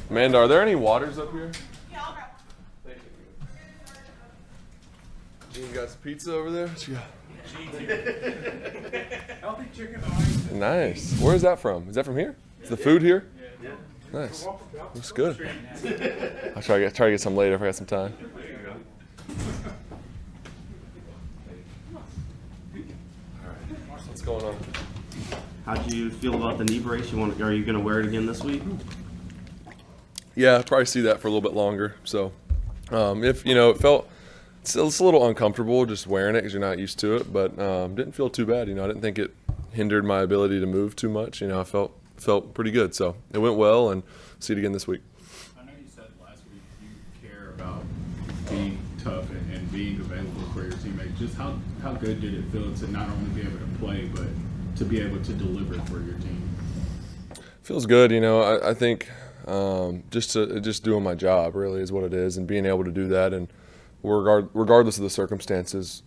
Amanda, are there any waters up here? Yeah, I'll grab one. Thank you. Gene got some pizza over there? What you got? Healthy chicken eyes. Nice. Where is that from? Is that from here? Is the food here? Yeah. Nice. Looks good. I'll try to get some later if I got some time. What's going on? How'd you feel about the knee brace? Are you going to wear it again this week? Yeah, I'll probably see that for a little bit longer. So, if it's a little uncomfortable just wearing it because you're not used to it, but didn't feel too bad. I didn't think it hindered my ability to move too much. I felt pretty good. So it went well, and see it again this week. I know you said last week you care about being tough and being available for your teammates. Just how good did it feel to not only be able to play, but to be able to deliver for your team? Feels good. I think just doing my job really is what it is, and being able to do that, and regardless of the circumstances,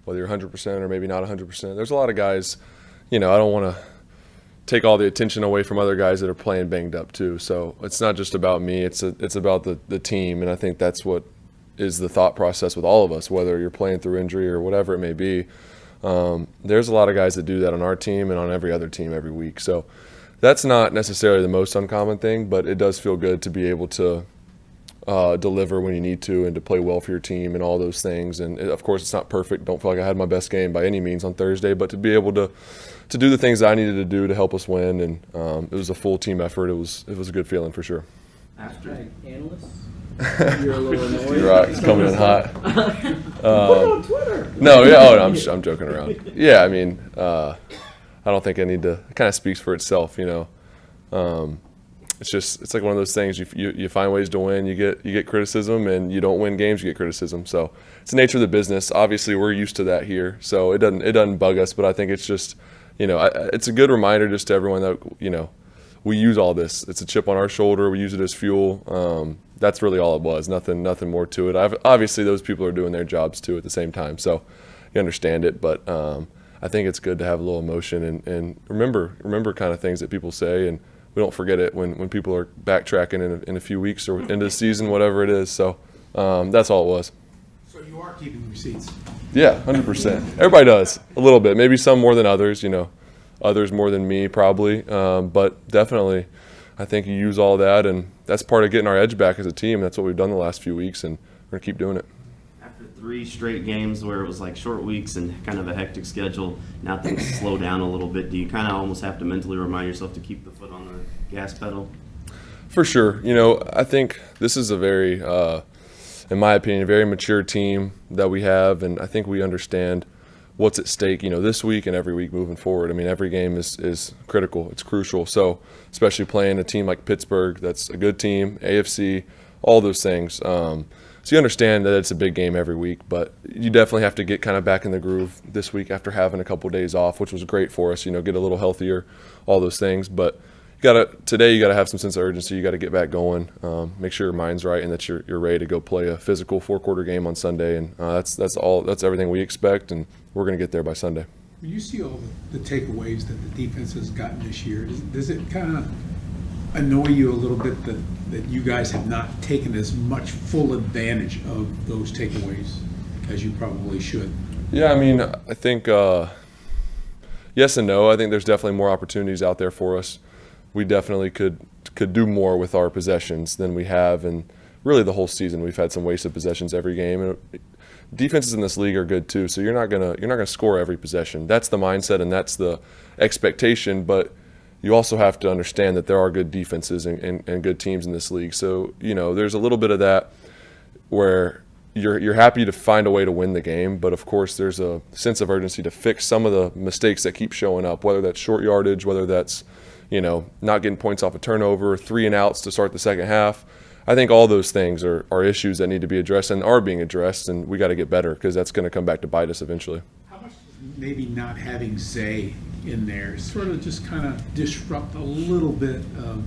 whether you're 100% or maybe not 100%. There's a lot of guys, I don't want to take all the attention away from other guys that are playing banged up too. So it's not just about me, it's about the team, and I think that's what is the thought process with all of us, whether you're playing through injury or whatever it may be. There's a lot of guys that do that on our team and on every other team every week. So that's not necessarily the most uncommon thing, but it does feel good to be able to deliver when you need to and to play well for your team and all those things. And of course, it's not perfect. Don't feel like I had my best game by any means on Thursday, but to be able to do the things that I needed to do to help us win, and it was a full team effort. It was a good feeling for sure. After Analysts, you're a little annoyed. You're right. It's coming in hot. Put it on Twitter. No, yeah. Oh, no, I'm joking around. Yeah, I don't think I need to. It kind of speaks for itself, It's like one of those things. You find ways to win. You get criticism, and you don't win games. You get criticism. So it's the nature of the business. Obviously, we're used to that here, so it doesn't bug us. But I think it's just it's a good reminder just to everyone that we use all this. It's a chip on our shoulder. We use it as fuel. That's really all it was. Nothing more to it. Obviously, those people are doing their jobs too at the same time, so you understand it. But I think it's good to have a little emotion and remember kind of things that people say, and we don't forget it when people are backtracking in a few weeks or into the season, whatever it is. So that's all it was. So you are keeping receipts? Yeah, 100%. Everybody does a little bit. Maybe some more than others. Others more than me probably. But definitely, I think you use all that, and that's part of getting our edge back as a team. That's what we've done the last few weeks, and we're gonna keep doing it. After 3 straight games where it was like short weeks and kind of a hectic schedule, now things slow down a little bit. Do you kind of almost have to mentally remind yourself to keep the foot on the gas pedal? For sure. I think this is a very, in my opinion, a very mature team that we have, and I think we understand what's at stake, this week and every week moving forward. Every game is critical. It's crucial. So especially playing a team like Pittsburgh, that's a good team, AFC, all those things. So you understand that it's a big game every week, but you definitely have to get kind of back in the groove this week after having a couple of days off, which was great for us, get a little healthier, all those things. But today you got to have some sense of urgency. You got to get back going, make sure your mind's right, and that you're ready to go play a physical 4-quarter game on Sunday. And that's everything we expect, and we're going to get there by Sunday. When you see all the takeaways that the defense has gotten this year, does it kind of annoy you a little bit that you guys have not taken as much full advantage of those takeaways as you probably should? Yeah, I think yes and no. I think there's definitely more opportunities out there for us. We definitely could do more with our possessions than we have, and really the whole season we've had some wasted possessions every game. And defenses in this league are good too, so you're not gonna score every possession. That's the mindset and that's the expectation, but you also have to understand that there are good defenses and good teams in this league. So there's a little bit of that where you're happy to find a way to win the game, but of course there's a sense of urgency to fix some of the mistakes that keep showing up, whether that's short yardage, whether that's not getting points off a turnover, 3 and outs to start the second half. I think all those things are issues that need to be addressed and are being addressed, and we got to get better because that's going to come back to bite us eventually. How much does maybe not having Zay in there sort of just kind of disrupt a little bit of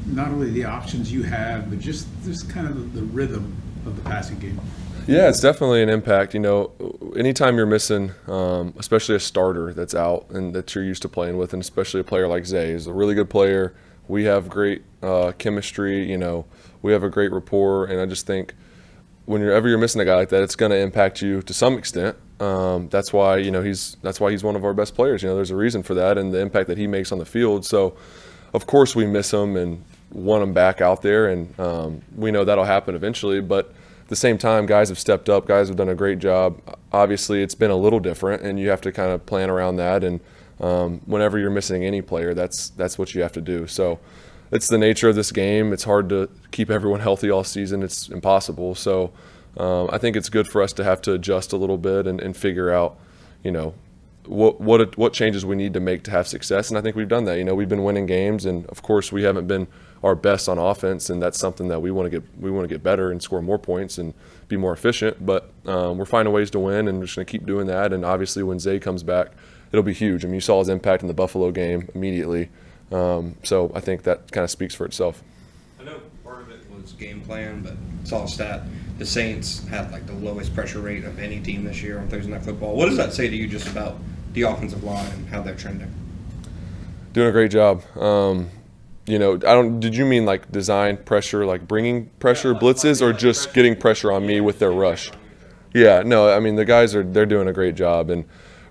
not only the options you have, but just kind of the rhythm of the passing game? Yeah, it's definitely an impact. Anytime you're missing, especially a starter that's out and that you're used to playing with, and especially a player like Zay is a really good player. We have great chemistry. We have a great rapport, and I just think whenever you're missing a guy like that, it's going to impact you to some extent. That's why he's one of our best players. There's a reason for that, and the impact that he makes on the field. So, of course, we miss him and want him back out there, and we know that'll happen eventually. But at the same time, guys have stepped up. Guys have done a great job. Obviously, it's been a little different, and you have to kind of plan around that. And whenever you're missing any player, that's what you have to do. So it's the nature of this game. It's hard to keep everyone healthy all season. It's impossible. So I think it's good for us to have to adjust a little bit and figure out, what changes we need to make to have success. And I think we've done that. We've been winning games, and of course we haven't been our best on offense, and that's something that we want to get better and score more points and be more efficient. But we're finding ways to win, and we're just going to keep doing that. And obviously when Zay comes back, it'll be huge. I mean, you saw his impact in the Buffalo game immediately. So I think that kind of speaks for itself. I know part of it was game plan, but saw a stat. The Saints had like the lowest pressure rate of any team this year on Thursday Night Football. What does that say to you just about the offensive line and how they're trending? Doing a great job. Did you mean like design pressure, like bringing pressure, blitzes, or just getting pressure on me with their rush? Yeah, no, I mean, the guys they're doing a great job. And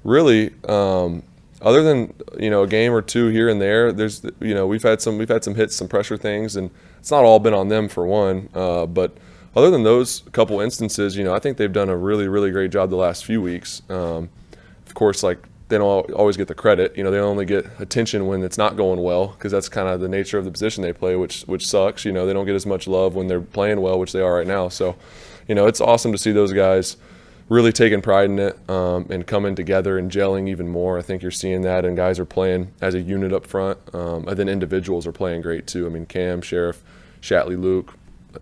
really, other than, a game or two here and there, there's, we've had some hits, some pressure things, and it's not all been on them for one. But other than those couple instances, I think they've done a really, really great job the last few weeks. Of course, like, they don't always get the credit. They only get attention when it's not going well, because that's kind of the nature of the position they play, which sucks. They don't get as much love when they're playing well, which they are right now. So, it's awesome to see those guys really taking pride in it and coming together and gelling even more. I think you're seeing that, and guys are playing as a unit up front. And then individuals are playing great too. I mean, Cam, Sheriff, Shatley, Luke,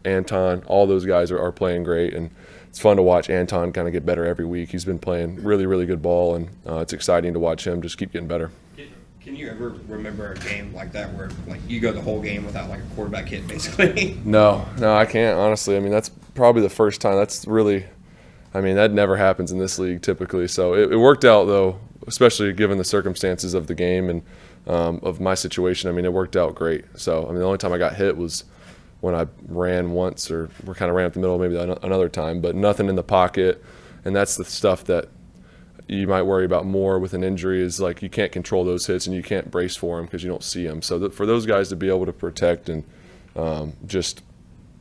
Anton, all those guys are playing great, and it's fun to watch Anton kind of get better every week. He's been playing really, really good ball, and it's exciting to watch him just keep getting better. Can you ever remember a game like that where like you go the whole game without like a quarterback hit, basically? No, I can't, honestly. I mean, that's probably the first time. That's really, that never happens in this league typically. So it worked out, though, especially given the circumstances of the game and of my situation. It worked out great. So, the only time I got hit was when I ran once, or we kind of ran up the middle maybe another time, but nothing in the pocket. And that's the stuff that you might worry about more with an injury, is like you can't control those hits and you can't brace for them because you don't see them. So for those guys to be able to protect and just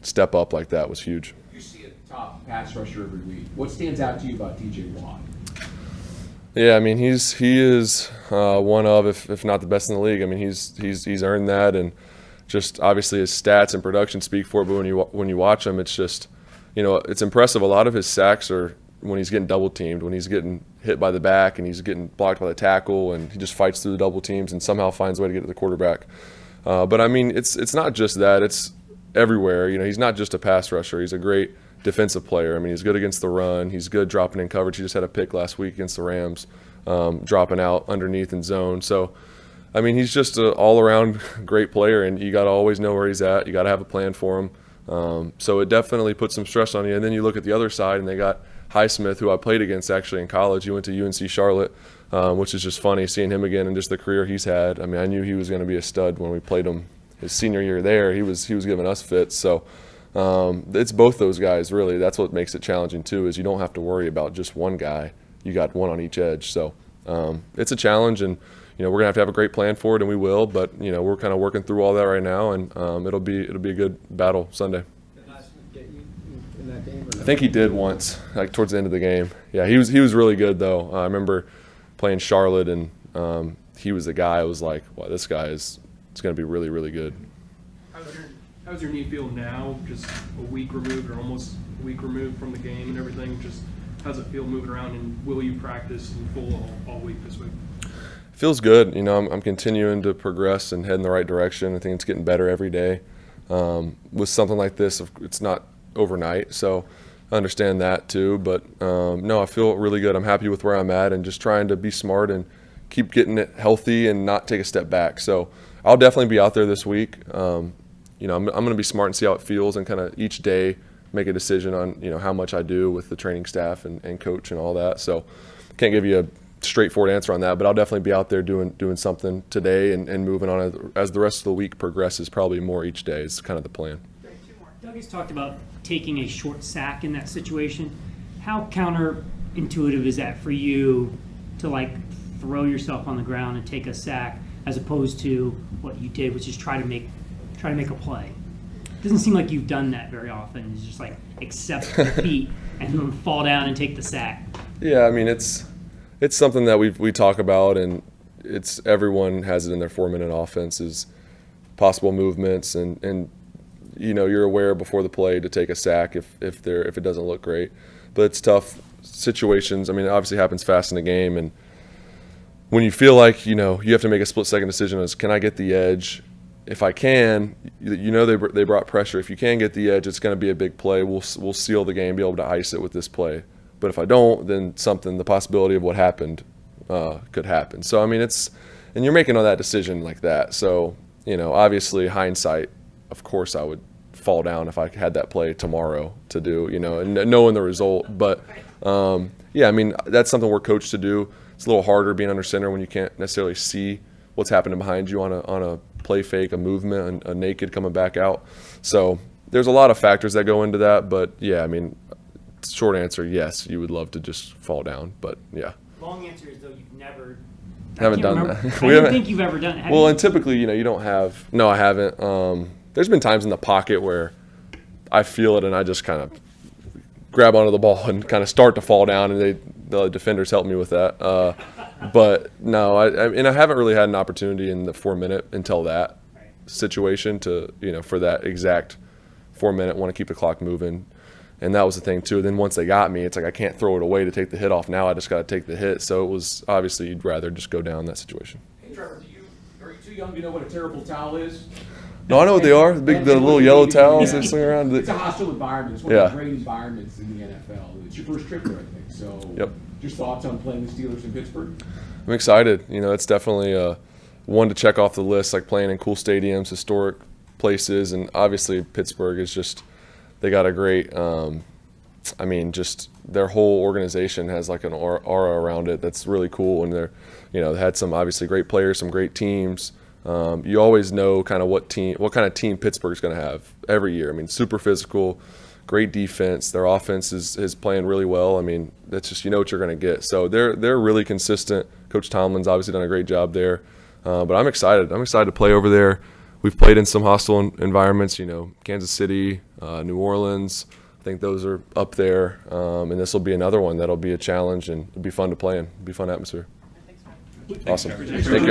step up like that was huge. You see a top pass rusher every week. What stands out to you about TJ Watt? Yeah, he is one of, if not the best in the league. He's earned that, and just obviously his stats and production speak for it. But when you watch him, it's just, it's impressive. A lot of his sacks are when he's getting double teamed, when he's getting hit by the back and he's getting blocked by the tackle, and he just fights through the double teams and somehow finds a way to get to the quarterback. But it's not just that; it's everywhere. He's not just a pass rusher. He's a great defensive player. He's good against the run. He's good dropping in coverage. He just had a pick last week against the Rams, dropping out underneath in zone. So, he's just an all-around great player, and you got to always know where he's at. You got to have a plan for him. So it definitely puts some stress on you. And then you look at the other side, and they got Highsmith, who I played against actually in college. He went to UNC Charlotte, which is just funny seeing him again and just the career he's had. I knew he was going to be a stud when we played him his senior year there. He was giving us fits. So it's both those guys, really. That's what makes it challenging too, is you don't have to worry about just one guy. You got one on each edge. So it's a challenge, and we're gonna have to have a great plan for it, and we will. But we're kind of working through all that right now, and it'll be a good battle Sunday. Did Highsmith get you in that game? Or no? I think he did once, like towards the end of the game. Yeah, he was really good though. I remember playing Charlotte, and he was the guy. I was like, wow, this guy is going to be really, really good. How's your knee feel now, just a week removed or almost a week removed from the game and everything? Just how's it feel moving around, and will you practice in full all week this week? Feels good. I'm continuing to progress and head in the right direction. I think it's getting better every day. With something like this, it's not overnight, so I understand that too. But no, I feel really good. I'm happy with where I'm at, and just trying to be smart and keep getting it healthy and not take a step back. So I'll definitely be out there this week. I'm going to be smart and see how it feels, and kind of each day make a decision on how much I do with the training staff and coach and all that. So can't give you a straightforward answer on that, but I'll definitely be out there doing something today and moving on as the rest of the week progresses. Probably more each day is kind of the plan. Doug has talked about taking a short sack in that situation. How counterintuitive is that for you to like throw yourself on the ground and take a sack as opposed to what you did, which is try to make a play? It doesn't seem like you've done that very often. It's just like accept defeat and then fall down and take the sack. Yeah, I mean it's something that we talk about, and everyone has it in their 4-minute offense is possible movements, and you know, you're aware before the play to take a sack if it doesn't look great. But it's tough situations. I mean, it obviously happens fast in the game, and when you feel like, you know, you have to make a split-second decision as, can I get the edge? If I can, you know, they brought pressure. If you can get the edge, it's going to be a big play. We'll seal the game, be able to ice it with this play. But if I don't, then the possibility of what happened could happen. So, I mean, and you're making all that decision like that. So, you know, obviously hindsight, of course I would fall down if I had that play tomorrow to do, you know, and knowing the result. But, yeah, I mean, that's something we're coached to do. It's a little harder being under center when you can't necessarily see what's happening behind you on a play fake, a movement, a naked coming back out. So there's a lot of factors that go into that. But, yeah, I mean, short answer, yes, you would love to just fall down. But, yeah. Long answer is though you've never. Haven't done remember. that. I didn't think you've ever done it. Well, and typically, you know, you don't have – no, I haven't. There's been times in the pocket where I feel it and I just kind of grab onto the ball and kind of start to fall down, and the defenders help me with that. But, no, I haven't really had an opportunity in the 4-minute until that situation to, you know, for that exact 4-minute, want to keep the clock moving. And that was the thing, too. Then once they got me, it's like I can't throw it away to take the hit off. Now I just got to take the hit. So it was obviously you'd rather just go down in that situation. Hey, Trevor, are you too young to know what a terrible towel is? No, I know what they are. The little yellow towels they sling around. It's a hostile environment. It's one of the great environments in the NFL. It's your first trip there, I think. So, Yep. Just thoughts on playing the Steelers in Pittsburgh? I'm excited. You know, it's definitely one to check off the list, like playing in cool stadiums, historic places, and obviously Pittsburgh is just they got a great. I mean, just their whole organization has like an aura around it that's really cool, and they're, you know, they had some obviously great players, some great teams. You always know kind of what kind of team Pittsburgh's going to have every year. I mean, super physical, great defense. Their offense is playing really well. I mean, that's just, you know what you're going to get. So they're really consistent. Coach Tomlin's obviously done a great job there. But I'm excited. I'm excited to play over there. We've played in some hostile environments, you know, Kansas City, New Orleans. I think those are up there. And this will be another one that'll be a challenge, and it'll be fun to play in. It'll be a fun atmosphere. Awesome. Thank you.